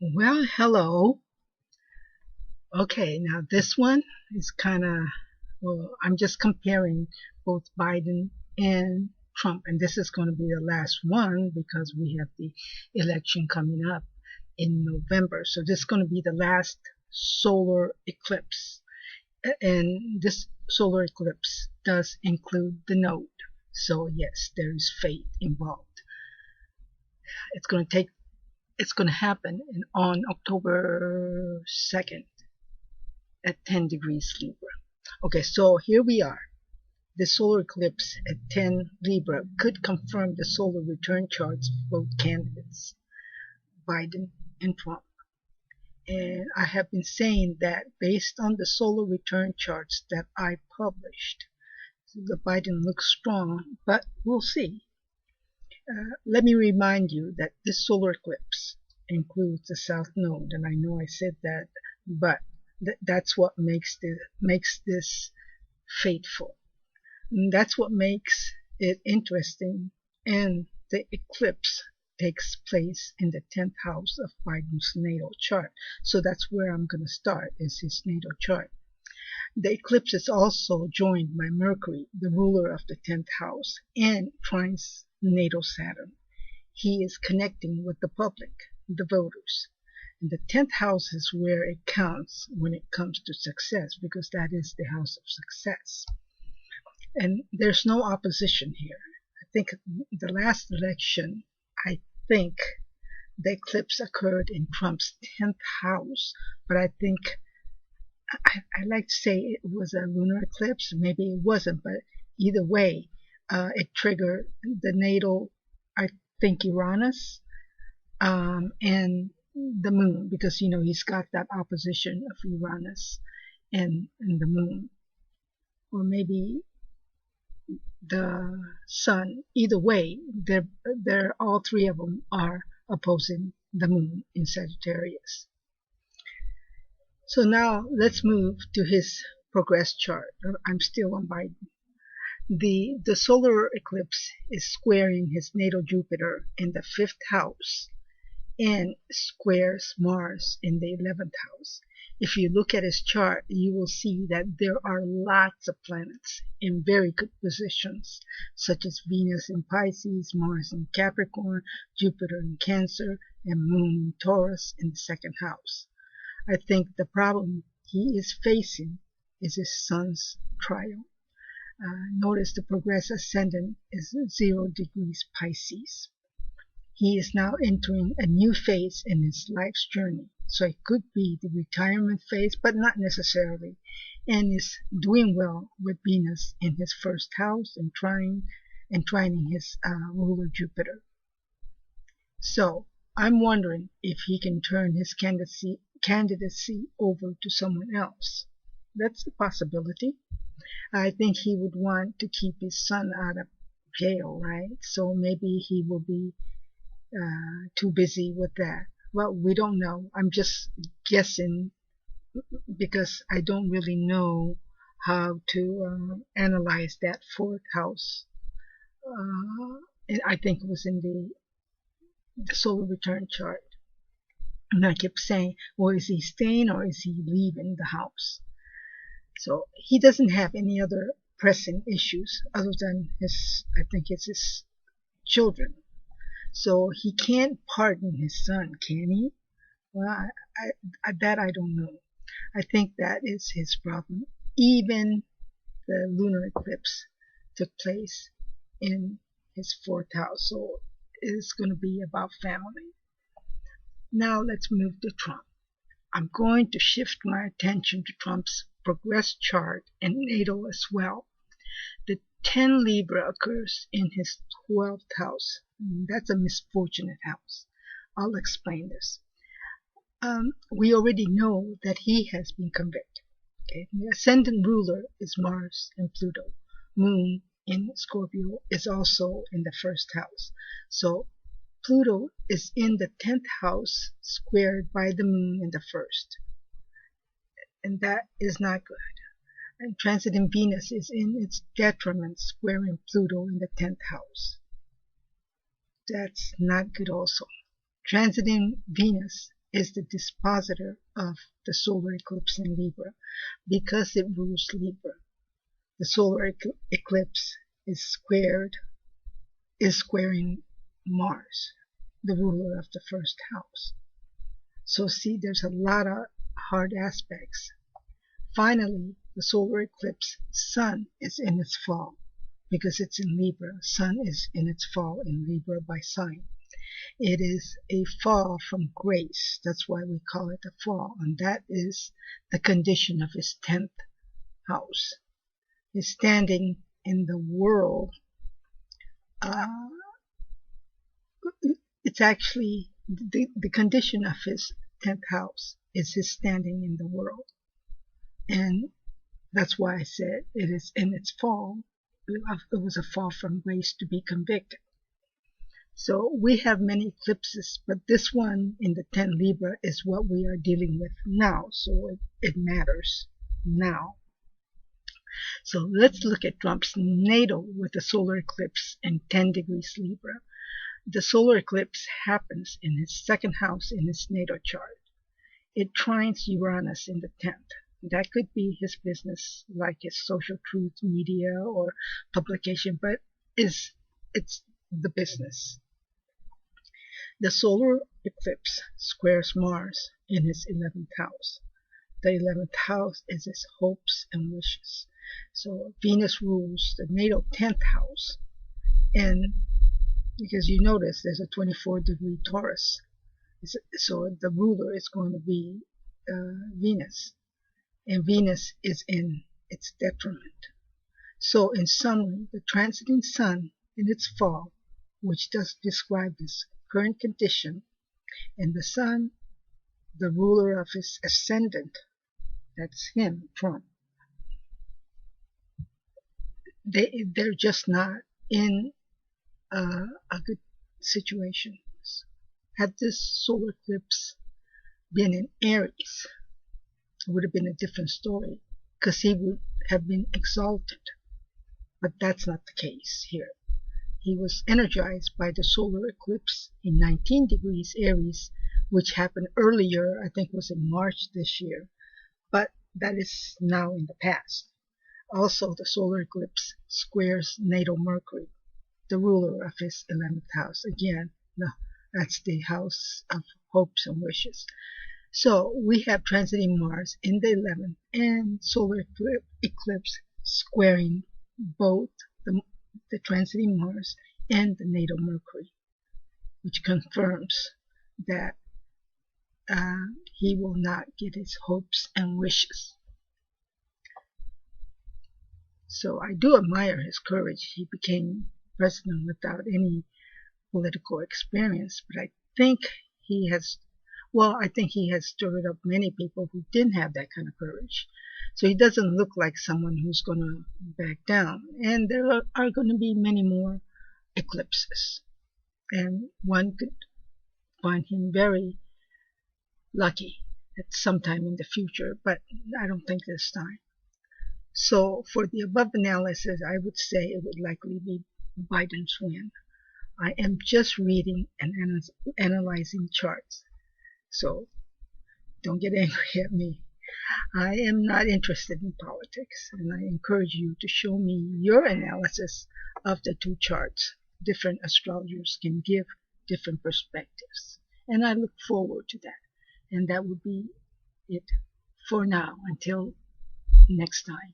Well, hello. Okay, now this one is I'm just comparing both Biden and Trump, and this is going to be the last one because we have the election coming up in November. So this is going to be the last solar eclipse. And this solar eclipse does include the node. So yes, there is fate involved. It's going to take it's going to happen on October 2nd at 10 degrees Libra. Okay, so here we are. The solar eclipse at 10 Libra could confirm the solar return charts of both candidates, Biden and Trump. And I have been saying that based on the solar return charts that I published, the Biden looks strong, but we'll see. Let me remind you that this solar eclipse includes the south node, and I know I said that, but that's what makes this fateful. And that's what makes it interesting. And the eclipse takes place in the 10th house of Biden's natal chart. So that's where I'm going to start, is his natal chart. The eclipse is also joined by Mercury, the ruler of the 10th house, and trines natal Saturn. He is connecting with the public, the voters. And the 10th house is where it counts when it comes to success, because that is the house of success. And there's no opposition here. I think the last election, I think the eclipse occurred in Trump's 10th house, but I think I like to say it was a lunar eclipse. Maybe it wasn't, but either way, it triggered the natal, I think, Uranus, and the moon, because he's got that opposition of Uranus and the moon, or maybe the sun. Either way, they're all three of them are opposing the moon in Sagittarius. So now let's move to his progress chart. I'm still on Biden. The solar eclipse is squaring his natal Jupiter in the 5th house and squares Mars in the 11th house. If you look at his chart, you will see that there are lots of planets in very good positions, such as Venus in Pisces, Mars in Capricorn, Jupiter in Cancer, and Moon in Taurus in the 2nd house. I think the problem he is facing is his sun's trial. Notice the progress ascendant is 0 degrees Pisces. He is now entering a new phase in his life's journey. So it could be the retirement phase, but not necessarily. And is doing well with Venus in his 1st house and trining his ruler Jupiter. So I'm wondering if he can turn his candidacy over to someone else. That's a possibility. I think he would want to keep his son out of jail, right? So maybe he will be too busy with that. Well, we don't know. I'm just guessing because I don't really know how to analyze that 4th house. And I think it was in the solar return chart. And I kept saying, well, is he staying or is he leaving the house? So he doesn't have any other pressing issues other than I think it's his children. So he can't pardon his son, can he? Well, that I don't know. I think that is his problem. Even the lunar eclipse took place in his 4th house, so it's going to be about family. Now let's move to Trump. I'm going to shift my attention to Trump's progress chart and natal as well. The 10 Libra occurs in his 12th house. That's a misfortunate house. I'll explain this. We already know that he has been convicted. Okay? The ascendant ruler is Mars and Pluto. Moon in Scorpio is also in the 1st house. So Pluto is in the 10th house, squared by the moon in the 1st. And that is not good. And transiting Venus is in its detriment, squaring Pluto in the 10th house. That's not good also. Transiting Venus is the dispositor of the solar eclipse in Libra because it rules Libra. The solar eclipse is squaring Mars, the ruler of the first house. So see, there's a lot of hard aspects. Finally, the solar eclipse sun is in its fall because it's in Libra. Sun is in its fall in Libra by sign. It is a fall from grace. That's why we call it a fall. And that is the condition of his 10th house. His standing in the world. It's actually the condition of his 10th house is his standing in the world. And that's why I said it is in its fall. It was a fall from grace to be convicted. So we have many eclipses, but this one in the 10 Libra is what we are dealing with now. So it matters now. So let's look at Trump's natal with the solar eclipse in 10 degrees Libra. The solar eclipse happens in his 2nd house in his natal chart. It trines Uranus in the 10th. That could be his business, like his social truth media or publication, but it's the business. The solar eclipse squares Mars in his 11th house. The 11th house is his hopes and wishes. So Venus rules the natal 10th house. And because you notice there's a 24-degree Taurus. So the ruler is going to be Venus. And Venus is in its detriment. So in summary, the transiting sun in its fall, which does describe this current condition, and the sun, the ruler of his ascendant, that's him, Trump, they're just not in a good situation. Had this solar eclipse been in Aries, it would have been a different story because he would have been exalted. But that's not the case here. He was energized by the solar eclipse in 19 degrees Aries, which happened earlier, I think it was in March this year. But that is now in the past. Also, the solar eclipse squares natal Mercury, the ruler of his 11th house. Again, no, that's the house of hopes and wishes. So we have transiting Mars in the 11th and solar eclipse squaring both the transiting Mars and the natal Mercury, which confirms that he will not get his hopes and wishes. So I do admire his courage. He became president without any political experience, but I think he has stirred up many people who didn't have that kind of courage. So he doesn't look like someone who's going to back down. And there are going to be many more eclipses. And one could find him very lucky at some time in the future, but I don't think this time. So for the above analysis, I would say it would likely be Biden's win. I am just reading and analyzing charts. So don't get angry at me. I am not interested in politics, and I encourage you to show me your analysis of the two charts. Different astrologers can give different perspectives, and I look forward to that. And that would be it for now until next time.